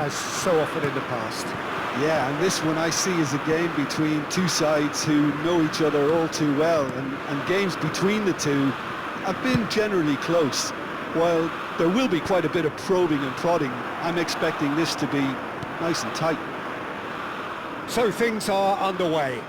has so often in the past. Yeah, and this one I see as a game between two sides who know each other all too well, and games between the two have been generally close. While there will be quite a bit of probing and prodding, I'm expecting this to be nice and tight. So things are underway.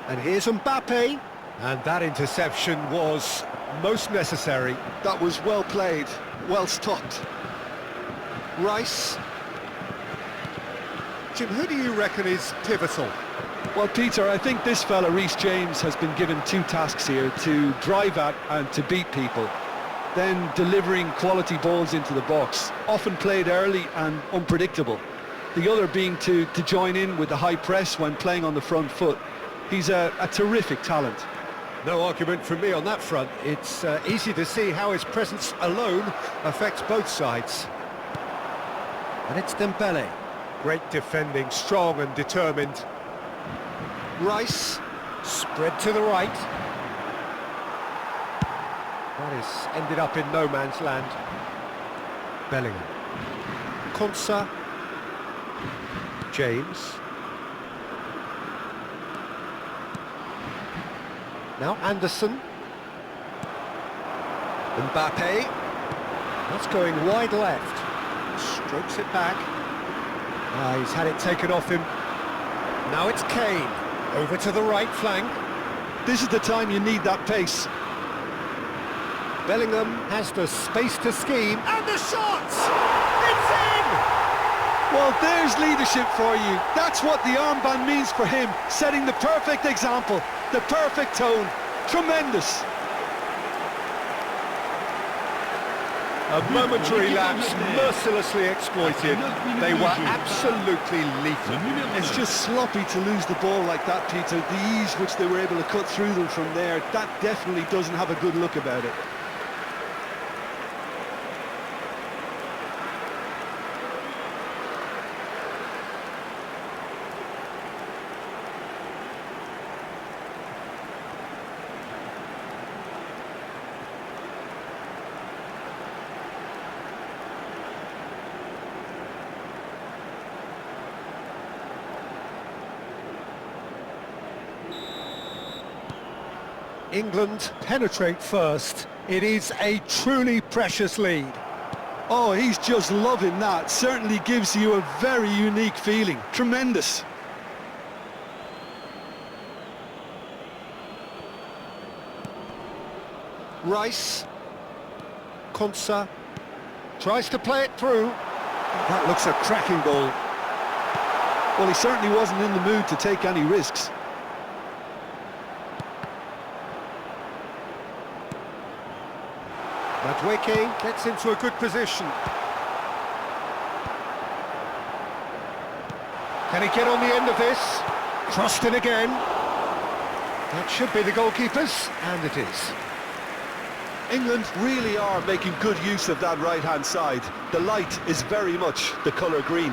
And here's Mbappe. And that interception was most necessary. That was well played, well stopped. Rice. Jim, who do you reckon is pivotal? Well, Peter, I think this fella, Reece James, has been given two tasks here: to drive at and to beat people. Then delivering quality balls into the box, often played early and unpredictable. The other being to join in with the high press when playing on the front foot. He's a terrific talent. No argument from me on that front. It's easy to see how his presence alone affects both sides. And it's Dembele. Great defending, strong and determined. Rice, spread to the right. That is ended up in no man's land. Bellingham. Konsa. James. Now Anderson. Mbappe. That's going wide left. Strokes it back. He's had it taken off him. Now it's Kane. Over to the right flank. This is the time you need that pace. Bellingham has the space to scheme. And the shots! It's in! Well, there's leadership for you. That's what the armband means for him. Setting the perfect example, the perfect tone. Tremendous. A momentary lapse, mercilessly exploited. They were absolutely lethal. It's just sloppy to lose the ball like that, Peter. The ease which they were able to cut through them from there, that definitely doesn't have a good look about it. England penetrate first. It is a truly precious lead. Oh, he's just loving that. Certainly gives you a very unique feeling. Tremendous. Rice. Konsa. Tries to play it through. That looks a cracking goal. Well, he certainly wasn't in the mood to take any risks. Madueke gets into a good position. Can he get on the end of this? Crossed in again. That should be the goalkeeper's, and it is. England really are making good use of that right-hand side. The light is very much the colour green.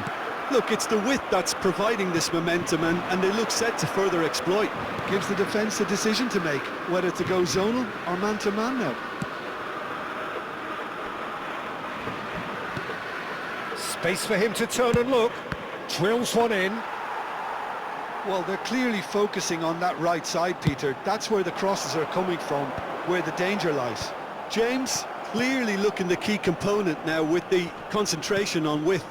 Look, it's the width that's providing this momentum, and they look set to further exploit. Gives the defence a decision to make, whether to go zonal or man-to-man now. Space for him to turn and look. Drills one in. Well, they're clearly focusing on that right side, Peter. That's where the crosses are coming from, where the danger lies. James clearly looking the key component now with the concentration on width.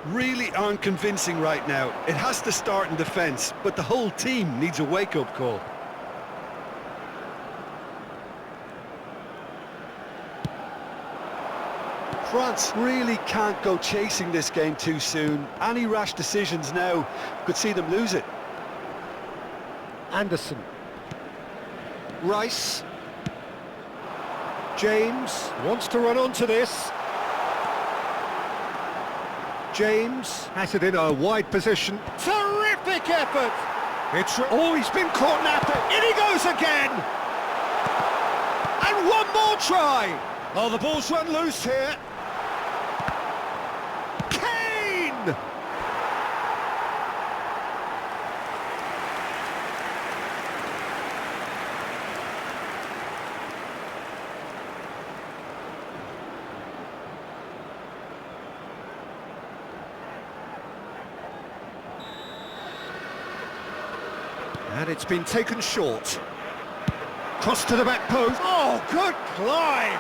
Really aren't convincing right now. It has to start in defence, but the whole team needs a wake-up call. France really can't go chasing this game too soon. Any rash decisions now could see them lose it. Anderson. Rice. James wants to run onto this. James has it in a wide position. Terrific effort! He's been caught napping. In he goes again! And one more try! Oh, the ball's run loose here. Kane! And it's been taken short. Cross to the back post. Oh, good climb!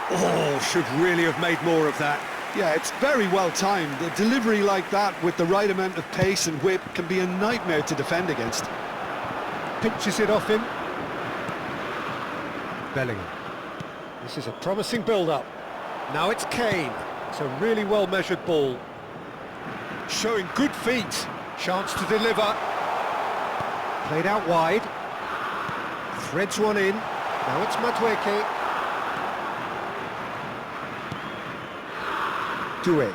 Oh, should really have made more of that. Yeah, it's very well timed. A delivery like that with the right amount of pace and whip can be a nightmare to defend against. Pinches it off him. Bellingham. This is a promising build-up. Now it's Kane. It's a really well-measured ball. Showing good feet. Chance to deliver. Played out wide. Threads one in. Now it's Madueke. Doué.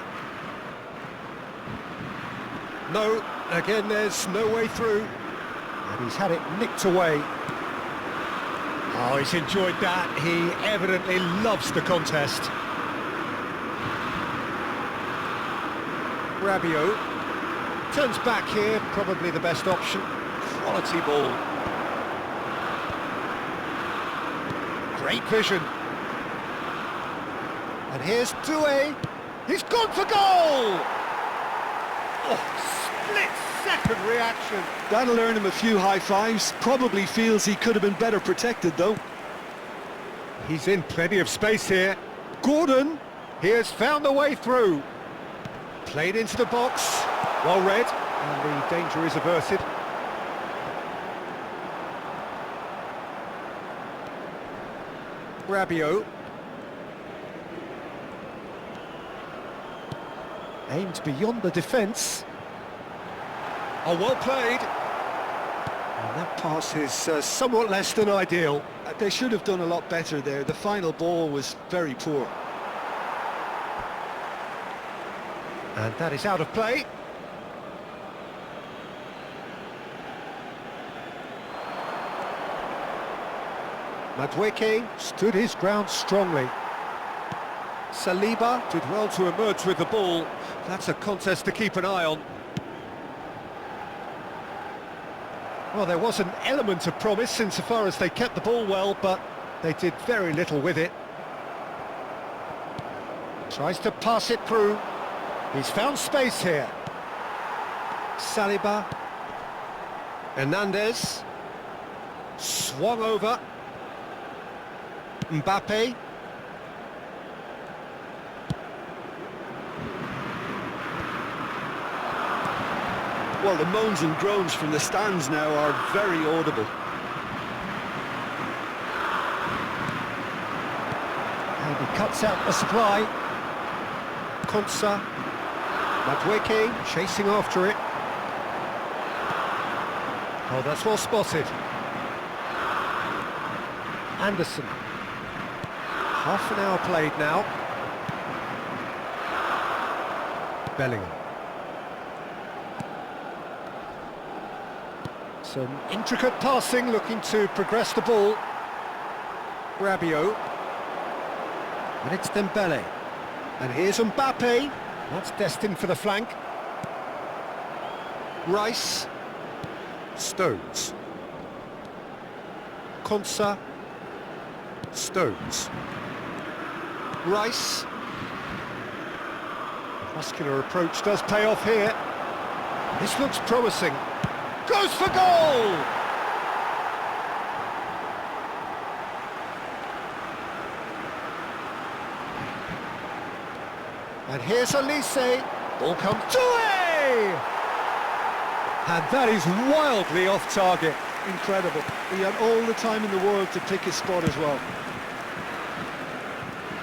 No, again there's no way through. And he's had it nicked away. Oh, he's enjoyed that. He evidently loves the contest. Rabiot turns back here, probably the best option. Quality ball. Great vision. And here's Doué. He's gone for goal! Oh, split-second reaction. That'll earn him a few high fives. Probably feels he could have been better protected, though. He's in plenty of space here. Gordon, he has found the way through. Played into the box, well read, and the danger is averted. Rabiot. Aimed beyond the defence. Oh, well played. And that pass is somewhat less than ideal. They should have done a lot better there. The final ball was very poor. And that is out of play. Madueke stood his ground strongly. Saliba did well to emerge with the ball. That's a contest to keep an eye on. Well, there was an element of promise insofar as they kept the ball well, but they did very little with it. Tries to pass it through. He's found space here. Saliba. Hernandez. Swung over. Mbappe. Well, the moans and groans from the stands now are very audible. And he cuts out the supply. Konsa. Madueke chasing after it. Oh, that's well spotted. Anderson. Half an hour played now. Bellingham. Some intricate passing, looking to progress the ball. Rabiot. And it's Dembele. And here's Mbappe. That's destined for the flank. Rice. Stones. Konsa. Stones. Rice. Muscular approach does pay off here. This looks promising. Goes for goal! And here's Elise. Ball comes to it! And that is wildly off target. Incredible. He had all the time in the world to pick his spot as well.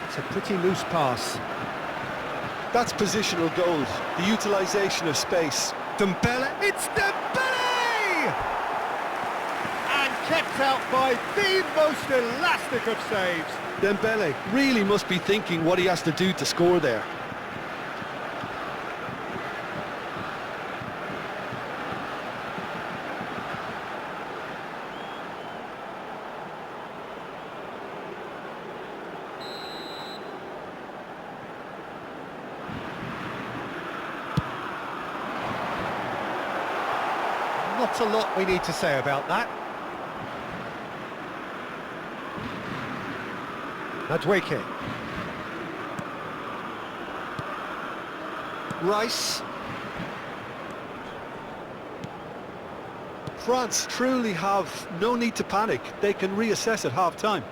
It's a pretty loose pass. That's positional goals, the utilisation of space. Dembele, it's Dembele! And kept out by the most elastic of saves. Dembele really must be thinking what he has to do to score there. Not a lot we need to say about that. Madueke. Rice. France truly have no need to panic. They can reassess at half-time.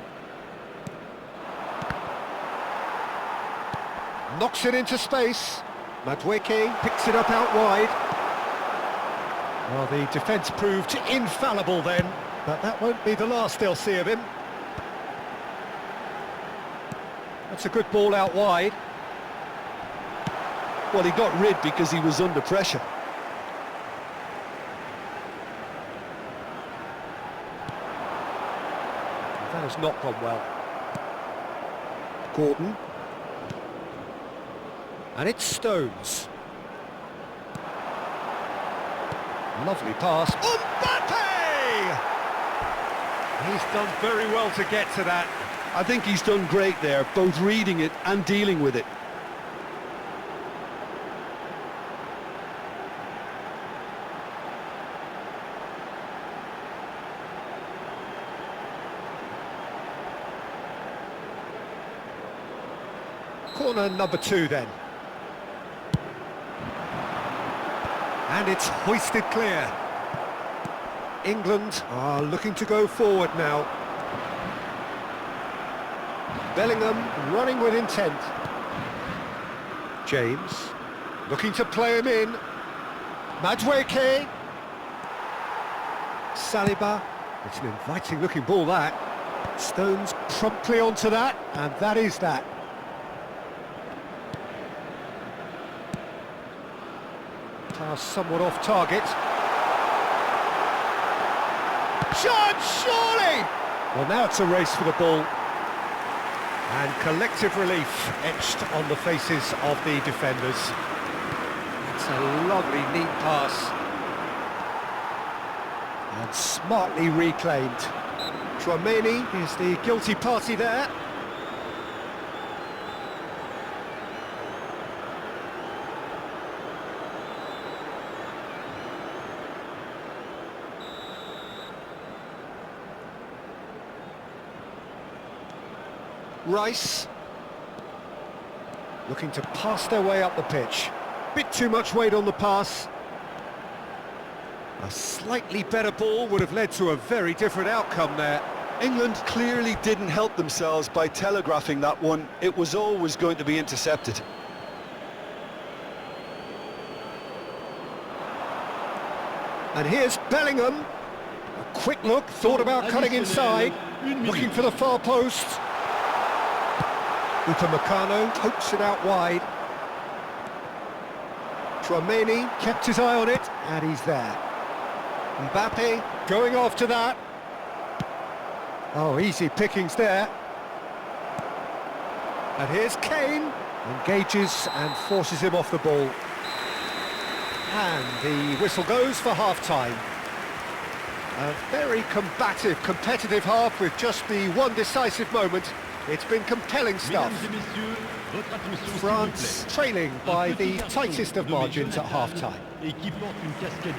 Knocks it into space. Madueke picks it up out wide. Well, the defence proved infallible then, but that won't be the last they'll see of him. That's a good ball out wide. Well, he got rid because he was under pressure. That has not gone well. Gordon. And it's Stones. Lovely pass. Mbappe! He's done very well to get to that. I think he's done great there, both reading it and dealing with it. Corner number 2 then. And it's hoisted clear. England are looking to go forward now. Bellingham running with intent. James looking to play him in. Madueke. Saliba. It's an inviting looking ball that. Stones promptly onto that, and that is that. Pass somewhat off target. Shot, surely! Well, now it's a race for the ball. And collective relief etched on the faces of the defenders. It's a lovely, neat pass. And smartly reclaimed. Tchouaméni is the guilty party there. Rice looking to pass their way up the pitch. Bit too much weight on the pass. A slightly better ball would have led to a very different outcome there. England clearly didn't help themselves by telegraphing that one. It was always going to be intercepted. And here's Bellingham. A quick look, thought about cutting inside, looking for the far post. Upamecano pokes it out wide. Tchouaméni kept his eye on it, and he's there. Mbappe going after that. Oh, easy pickings there. And here's Kane. Engages and forces him off the ball. And the whistle goes for half-time. A very combative, competitive half with just the one decisive moment. It's been compelling stuff. France trailing by the tightest of margins at half-time.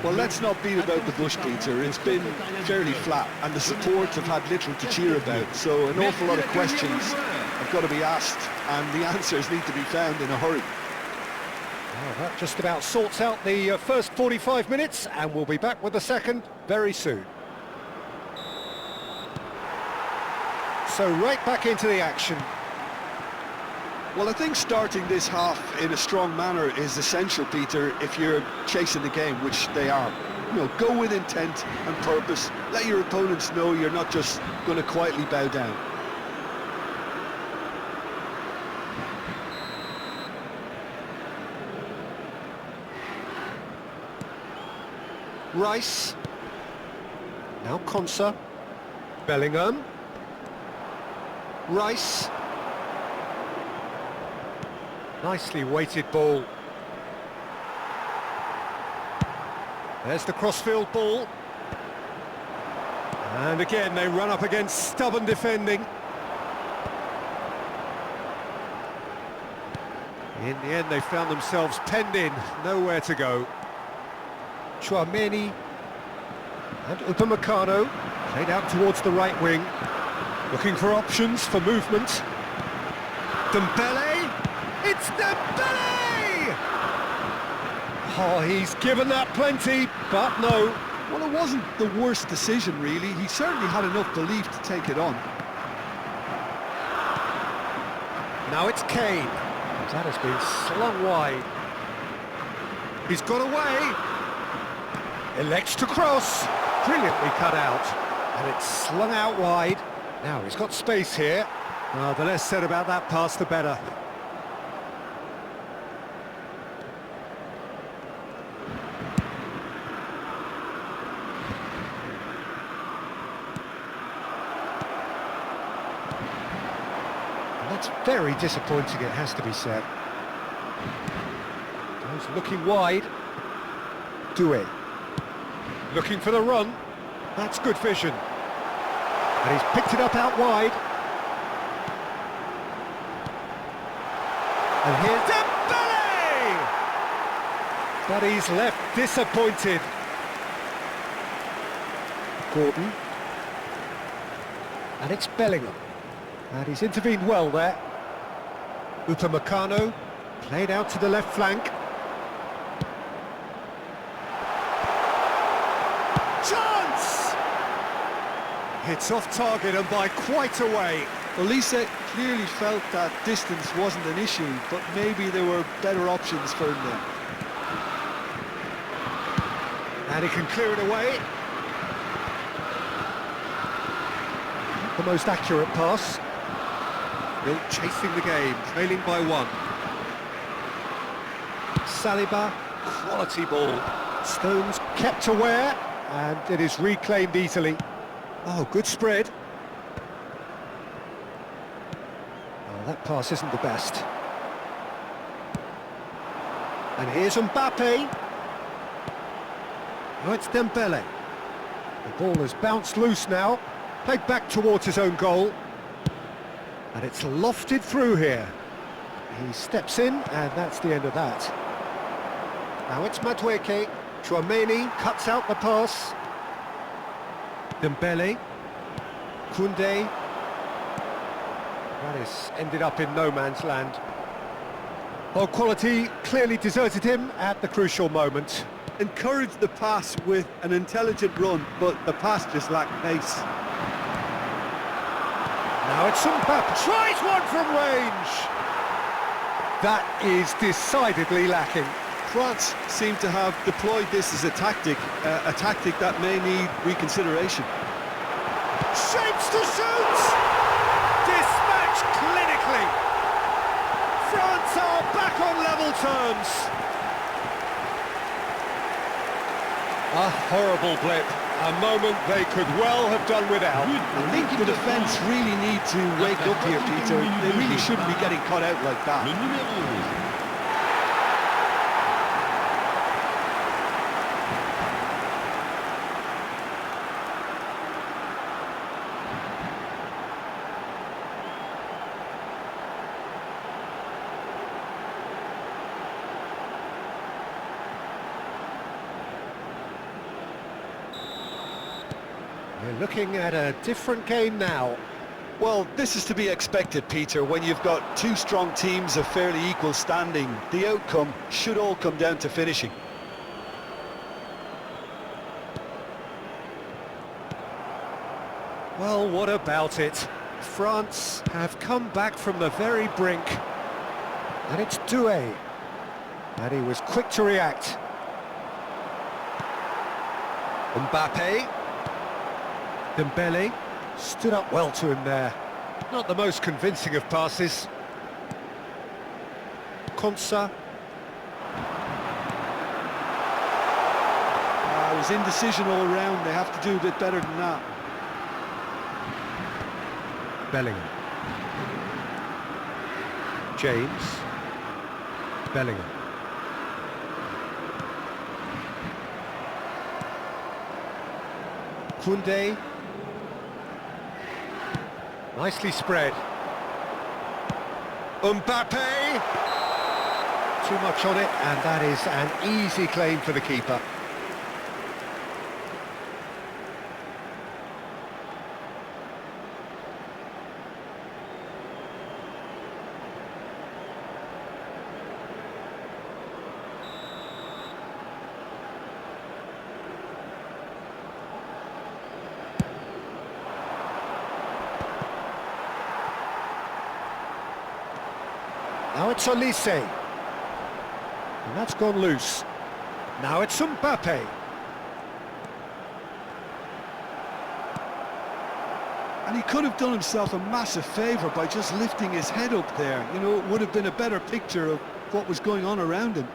Well, let's not beat about the bush, Peter. It's been fairly flat, and the supports have had little to cheer about, so an awful lot of questions have got to be asked, and the answers need to be found in a hurry. Well, that just about sorts out the first 45 minutes, and we'll be back with the second very soon. So right back into the action. Well, I think starting this half in a strong manner is essential, Peter, if you're chasing the game, which they are. You know, go with intent and purpose. Let your opponents know you're not just going to quietly bow down. Rice. Now Konsa. Bellingham. Rice. Nicely weighted ball. There's the crossfield ball. And again they run up against stubborn defending. In the end they found themselves penned in, nowhere to go. Tchouaméni and Upamecano played out towards the right wing. Looking for options for movement. Dembele! It's Dembele! Oh, he's given that plenty, but no. Well, it wasn't the worst decision, really. He certainly had enough belief to take it on. Now it's Kane. That has been slung wide. He's got away. Elects to cross. Brilliantly cut out. And it's slung out wide. Now he's got space here. Well, the less said about that pass, the better. That's very disappointing, it has to be said. Goes looking wide. Doué. Looking for the run. That's good vision. And he's picked it up out wide. And here's Dembele! But he's left disappointed. Gordon. And it's Bellingham. And he's intervened well there. Upamecano played out to the left flank. Chance! Hits off target and by quite a way. Well, Lisa clearly felt that distance wasn't an issue, but maybe there were better options for him there. And he can clear it away. The most accurate pass. Still chasing the game, trailing by one. Saliba, quality ball. Stones kept aware, and it is reclaimed easily. Oh, good spread. Oh, that pass isn't the best. And here's Mbappe. Oh, it's Dembele. The ball has bounced loose now. Played back towards his own goal. And it's lofted through here. He steps in, and that's the end of that. Now it's Madueke. Chouameni cuts out the pass. Dembele. Koundé. That has ended up in no man's land. Oh, quality clearly deserted him at the crucial moment. Encouraged the pass with an intelligent run, but the pass just lacked pace. Now it's Mbappe, tries one from range. That is decidedly lacking. France seem to have deployed this as a tactic that may need reconsideration. Shapes to shoot! Dispatched clinically. France are back on level terms. A horrible blip. A moment they could well have done without. I think the defence really need to wake up here, Peter. They really shouldn't be getting caught out like that. We're looking at a different game now. Well, this is to be expected, Peter. When you've got two strong teams of fairly equal standing, the outcome should all come down to finishing. Well, what about it? France have come back from the very brink. And it's Doué. And he was quick to react. Mbappe. Dembele stood up well to him there. Not the most convincing of passes. Konsa. It was indecision all round. They have to do a bit better than that. Bellingham. James. Bellingham. Koundé. Nicely spread. Mbappe! Too much on it, and that is an easy claim for the keeper. Now it's Olise. And that's gone loose. Now it's Mbappe. And he could have done himself a massive favour by just lifting his head up there. You know, it would have been a better picture of what was going on around him.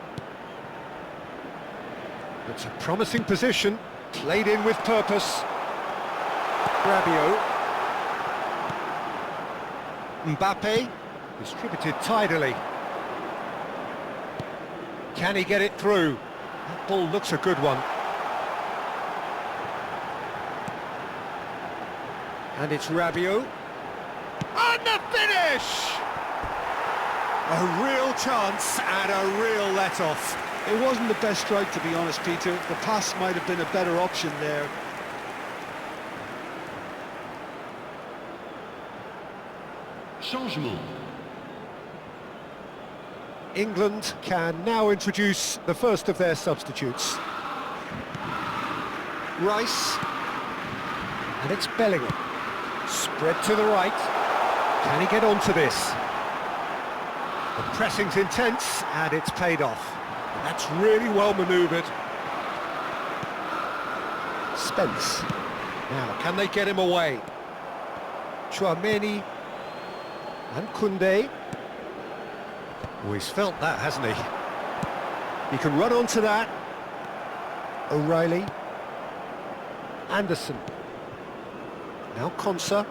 It's a promising position, played in with purpose. Rabiot. Mbappe, distributed tidily. Can he get it through? That ball looks a good one. And it's Rabiot. And the finish! A real chance and a real let-off. It wasn't the best strike, to be honest, Peter. The pass might have been a better option there. Changement. England can now introduce the first of their substitutes. Rice. And it's Bellingham. Spread to the right. Can he get onto this? The pressing's intense and it's paid off. That's really well manoeuvred. Spence. Now, can they get him away? Chouameni. And Koundé. Oh, he's felt that, hasn't he? He can run onto that. O'Reilly. Anderson. Now Konsa.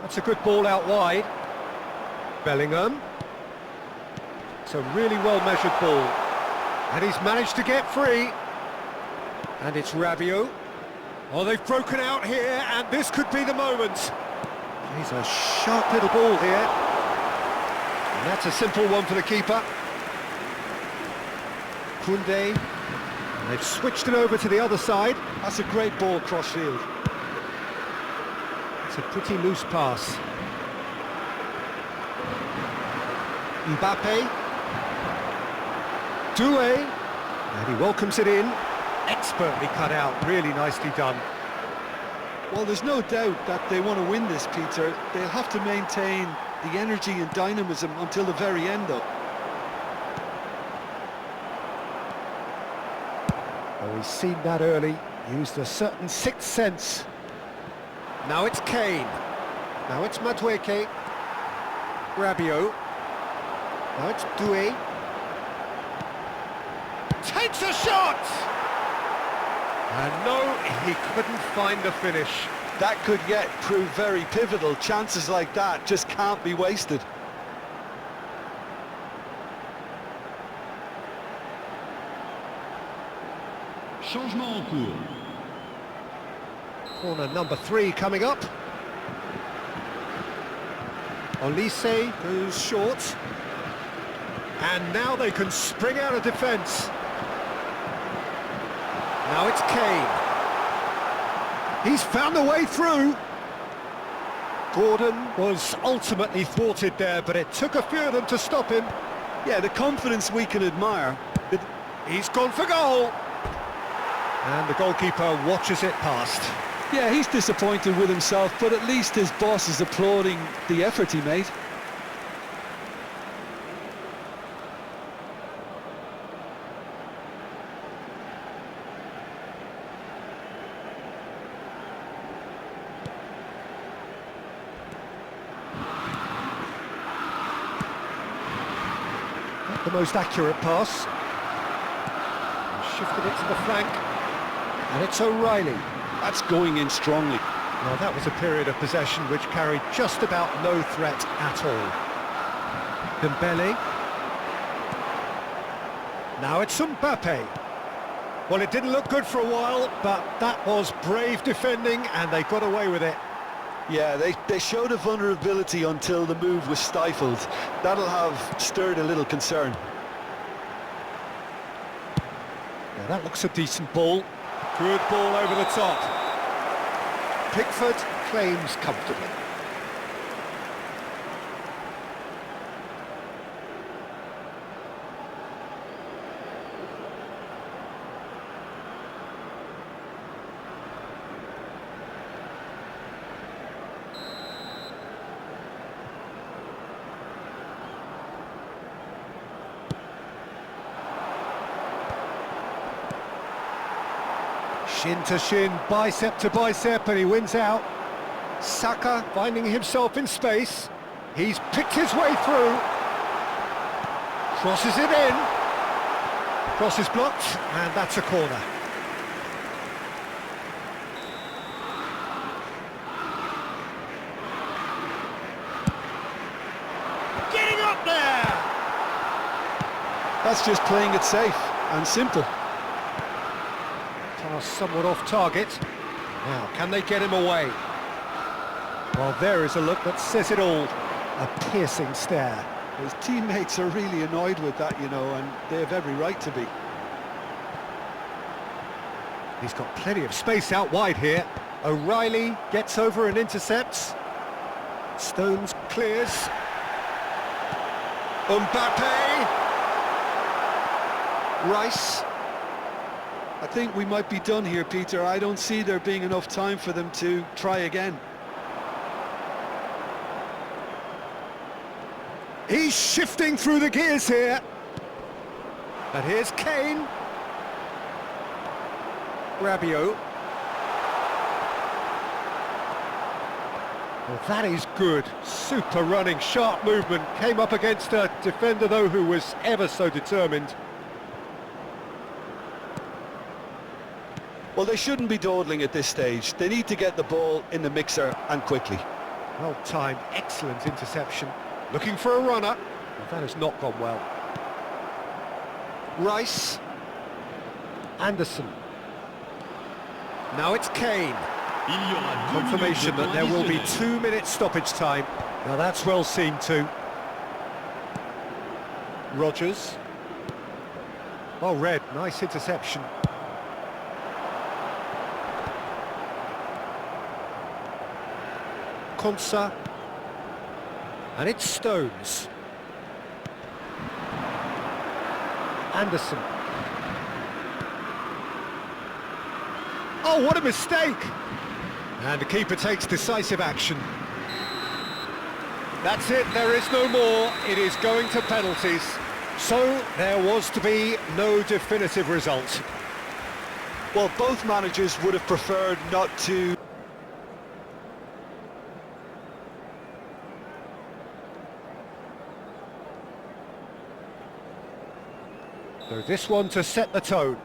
That's a good ball out wide. Bellingham. It's a really well-measured ball. And he's managed to get free. And it's Rabiot. Oh, they've broken out here, and this could be the moment. He's a sharp little ball here. And that's a simple one for the keeper. Koundé. And they've switched it over to the other side. That's a great ball cross-field. It's a pretty loose pass. Mbappe. Doué. And he welcomes it in. Expertly cut out, really nicely done. Well, there's no doubt that they want to win this, Peter. They'll have to maintain the energy and dynamism until the very end, though. Oh, he's seen that early, used a certain sixth sense. Now it's Kane. Now it's Madueke. Rabiot. Now it's Doué. Takes a shot! And no, he couldn't find the finish. That could yet prove very pivotal. Chances like that just can't be wasted. Changement en cours. Corner number 3 coming up. Olise goes short. And now they can spring out of defence. Now it's Kane. He's found a way through. Gordon was ultimately thwarted there, but it took a few of them to stop him. Yeah, the confidence we can admire. He's gone for goal. And the goalkeeper watches it past. Yeah, he's disappointed with himself, but at least his boss is applauding the effort he made. Not the most accurate pass. Shifted it to the flank. And it's O'Reilly. That's going in strongly. Well, that was a period of possession which carried just about no threat at all. Dembele. Now it's Mbappe. Well, it didn't look good for a while, but that was brave defending and they got away with it. Yeah, they showed a vulnerability until the move was stifled. That'll have stirred a little concern. Yeah, that looks a decent ball. Good ball over the top. Pickford claims comfortably. Shin to shin, bicep to bicep, and he wins out. Saka finding himself in space. He's picked his way through. Crosses it in. Cross is blocked, and that's a corner. Getting up there! That's just playing it safe and simple. Pass somewhat off target. Now, can they get him away? Well, there is a look that says it all. A piercing stare. His teammates are really annoyed with that, you know, and they have every right to be. He's got plenty of space out wide here. O'Reilly gets over and intercepts. Stones clears. Mbappe. Rice. I think we might be done here, Peter. I don't see there being enough time for them to try again. He's shifting through the gears here. And here's Kane. Rabiot. Well, that is good. Super running, sharp movement. Came up against a defender, though, who was ever so determined. Well, they shouldn't be dawdling at this stage. They need to get the ball in the mixer and quickly. Well timed, excellent interception. Looking for a runner. Well, that has not gone well. Rice. Anderson. Now it's Kane. Confirmation that there will be 2 minutes stoppage time. Now that's well seen too. Rodgers. Well read, nice interception. Konsa. And it's Stones. Anderson. Oh, what a mistake! And the keeper takes decisive action. That's it, there is no more. It is going to penalties. So there was to be no definitive result. Well, both managers would have preferred not to... So this one to set the tone.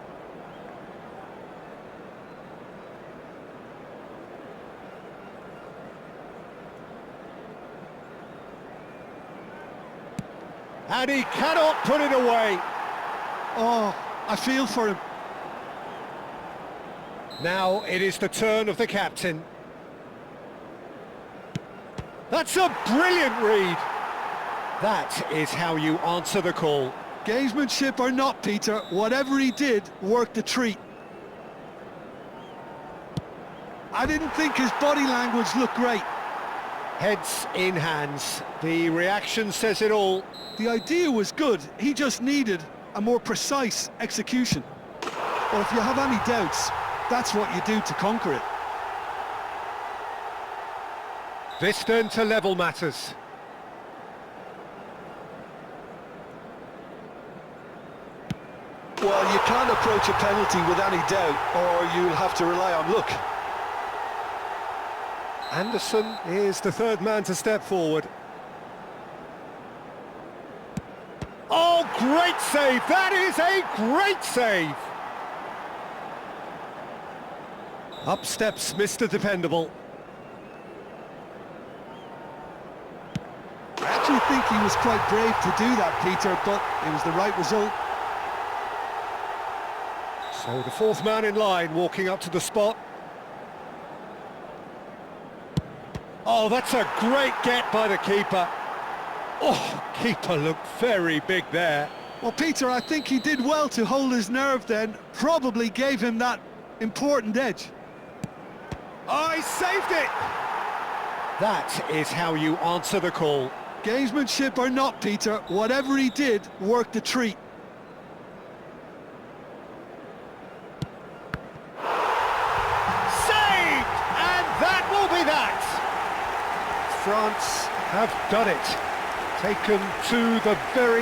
And he cannot put it away. Oh, I feel for him. Now it is the turn of the captain. That's a brilliant read. That is how you answer the call. Gamesmanship or not, Peter, whatever he did worked a treat. I didn't think his body language looked great. Heads in hands. The reaction says it all. The idea was good, he just needed a more precise execution. But if you have any doubts, that's what you do to conquer it. This then to level matters. Well, you can't approach a penalty with any doubt, or you'll have to rely on luck. Anderson is the third man to step forward. Oh, great save! That is a great save! Up steps Mr. Dependable. I actually think he was quite brave to do that, Peter, but it was the right result. So the fourth man in line walking up to the spot. Oh, that's a great get by the keeper. Oh, keeper looked very big there. Well, Peter, I think he did well to hold his nerve then. Probably gave him that important edge. Oh, he saved it! That is how you answer the call. Gamesmanship or not, Peter, whatever he did worked a treat. Saved! And that will be that! France have done it. Taken to the very